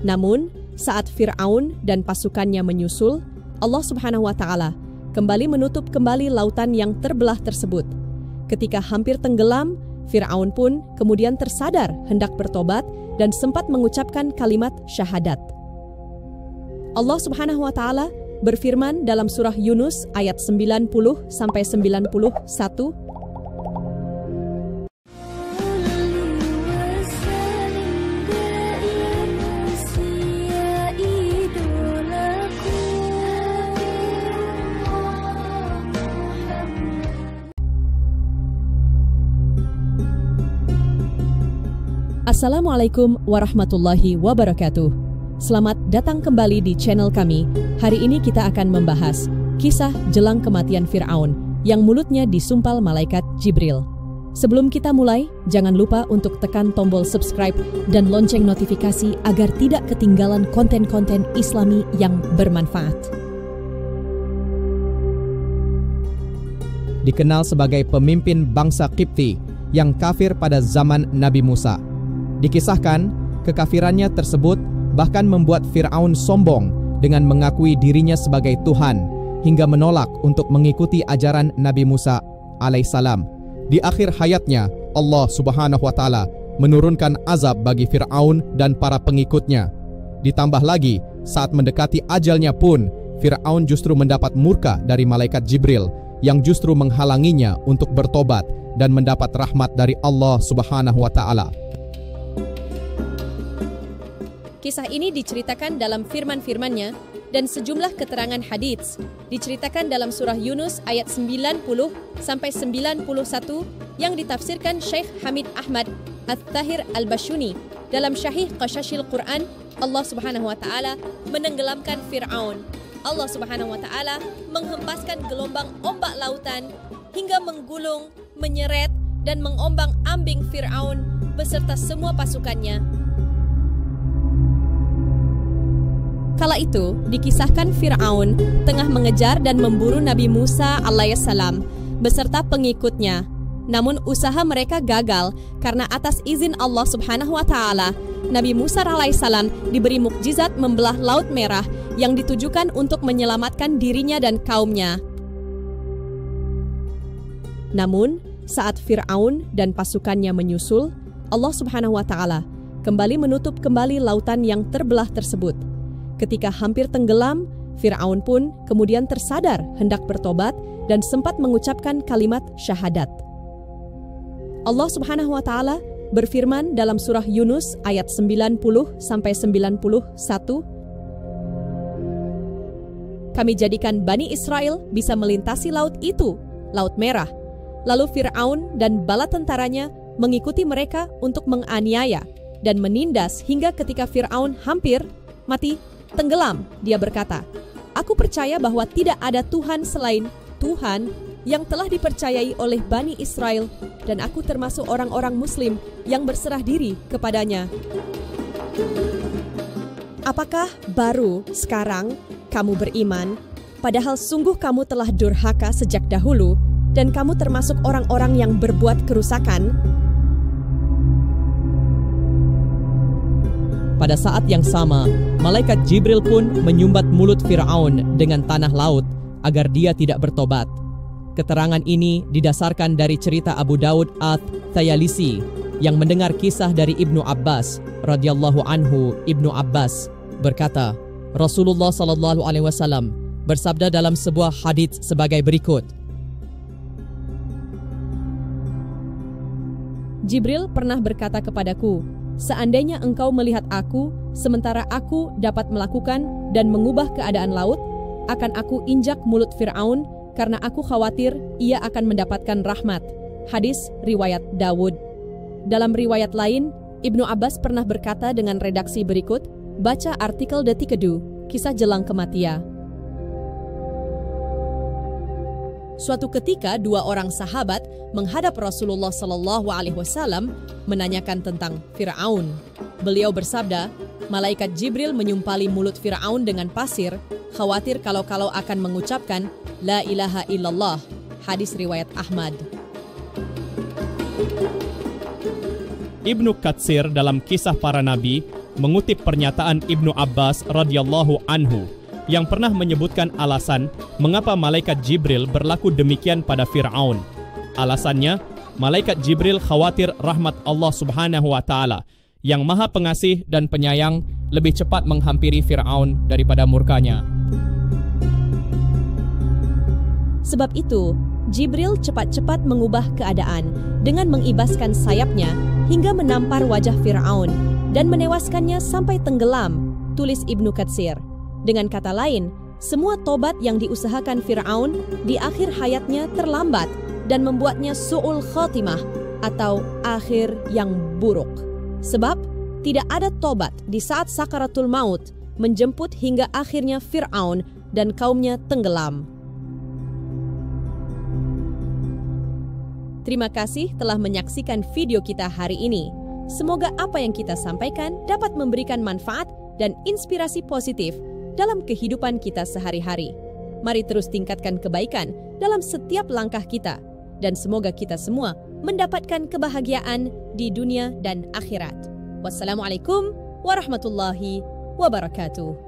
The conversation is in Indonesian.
Namun, saat Fir'aun dan pasukannya menyusul, Allah Subhanahu wa Ta'ala kembali menutup kembali lautan yang terbelah tersebut. Ketika hampir tenggelam, Fir'aun pun kemudian tersadar hendak bertobat dan sempat mengucapkan kalimat syahadat. Allah Subhanahu wa Ta'ala berfirman dalam surah Yunus ayat 90-91, Assalamualaikum warahmatullahi wabarakatuh. Selamat datang kembali di channel kami. Hari ini kita akan membahas kisah jelang kematian Fir'aun yang mulutnya disumpal malaikat Jibril. Sebelum kita mulai, jangan lupa untuk tekan tombol subscribe dan lonceng notifikasi agar tidak ketinggalan konten-konten Islami yang bermanfaat. Dikenal sebagai pemimpin bangsa Qibti yang kafir pada zaman Nabi Musa. Dikisahkan, kekafirannya tersebut bahkan membuat Fir'aun sombong dengan mengakui dirinya sebagai Tuhan hingga menolak untuk mengikuti ajaran Nabi Musa alaihissalam. Di akhir hayatnya, Allah Subhanahu wa Ta'ala menurunkan azab bagi Fir'aun dan para pengikutnya. Ditambah lagi, saat mendekati ajalnya pun, Fir'aun justru mendapat murka dari malaikat Jibril yang justru menghalanginya untuk bertobat dan mendapat rahmat dari Allah Subhanahu wa Ta'ala. Kisah ini diceritakan dalam firman-firmannya dan sejumlah keterangan hadits diceritakan dalam surah Yunus ayat 90-91 yang ditafsirkan Syekh Hamid Ahmad Al-Tahir Al-Bashuni dalam Syahih Qashashil Quran. Allah Subhanahu wa Ta'ala menenggelamkan Fir'aun. Allah Subhanahu wa Ta'ala menghempaskan gelombang ombak lautan hingga menggulung, menyeret dan mengombang-ambing Fir'aun beserta semua pasukannya. Kala itu, dikisahkan Fir'aun tengah mengejar dan memburu Nabi Musa alaihissalam beserta pengikutnya. Namun usaha mereka gagal karena atas izin Allah Subhanahu wa Ta'ala, Nabi Musa alaihissalam diberi mukjizat membelah Laut Merah yang ditujukan untuk menyelamatkan dirinya dan kaumnya. Namun, saat Fir'aun dan pasukannya menyusul, Allah Subhanahu wa Ta'ala kembali menutup kembali lautan yang terbelah tersebut. Ketika hampir tenggelam, Fir'aun pun kemudian tersadar hendak bertobat dan sempat mengucapkan kalimat syahadat. Allah Subhanahu wa Ta'ala berfirman dalam surah Yunus ayat 90-91, Kami jadikan Bani Israel bisa melintasi laut itu, Laut Merah. Lalu Fir'aun dan bala tentaranya mengikuti mereka untuk menganiaya dan menindas hingga ketika Fir'aun hampir mati tenggelam, dia berkata, Aku percaya bahwa tidak ada Tuhan selain Tuhan yang telah dipercayai oleh Bani Israel dan aku termasuk orang-orang Muslim yang berserah diri kepadanya. Apakah baru sekarang kamu beriman, padahal sungguh kamu telah durhaka sejak dahulu dan kamu termasuk orang-orang yang berbuat kerusakan? Pada saat yang sama, malaikat Jibril pun menyumbat mulut Fir'aun dengan tanah laut agar dia tidak bertobat. Keterangan ini didasarkan dari cerita Abu Daud At-Tayalisi yang mendengar kisah dari Ibnu Abbas radhiyallahu anhu. Ibnu Abbas berkata, Rasulullah sallallahu alaihi wasallam bersabda dalam sebuah hadits sebagai berikut. Jibril pernah berkata kepadaku, Seandainya engkau melihat aku, sementara aku dapat melakukan dan mengubah keadaan laut, akan aku injak mulut Fir'aun karena aku khawatir ia akan mendapatkan rahmat. Hadis riwayat Dawud. Dalam riwayat lain, Ibnu Abbas pernah berkata dengan redaksi berikut, baca artikel Detik Kedu, kisah jelang kematian. Suatu ketika dua orang sahabat menghadap Rasulullah Sallallahu Alaihi Wasallam menanyakan tentang Fir'aun. Beliau bersabda, malaikat Jibril menyumpali mulut Fir'aun dengan pasir, khawatir kalau-kalau akan mengucapkan La ilaha illallah. Hadis riwayat Ahmad. Ibnu Katsir dalam Kisah Para Nabi mengutip pernyataan Ibnu Abbas radhiyallahu anhu yang pernah menyebutkan alasan mengapa malaikat Jibril berlaku demikian pada Fir'aun. Alasannya, malaikat Jibril khawatir rahmat Allah Subhanahu wa Ta'ala yang Maha Pengasih dan Penyayang lebih cepat menghampiri Fir'aun daripada murkanya. Sebab itu, Jibril cepat-cepat mengubah keadaan dengan mengibaskan sayapnya hingga menampar wajah Fir'aun dan menewaskannya sampai tenggelam, tulis Ibnu Katsir. Dengan kata lain, semua tobat yang diusahakan Fir'aun di akhir hayatnya terlambat dan membuatnya su'ul khotimah atau akhir yang buruk. Sebab tidak ada tobat di saat sakaratul maut menjemput hingga akhirnya Fir'aun dan kaumnya tenggelam. Terima kasih telah menyaksikan video kita hari ini. Semoga apa yang kita sampaikan dapat memberikan manfaat dan inspirasi positif dalam kehidupan kita sehari-hari. Mari terus tingkatkan kebaikan dalam setiap langkah kita, dan semoga kita semua mendapatkan kebahagiaan di dunia dan akhirat. Wassalamualaikum warahmatullahi wabarakatuh.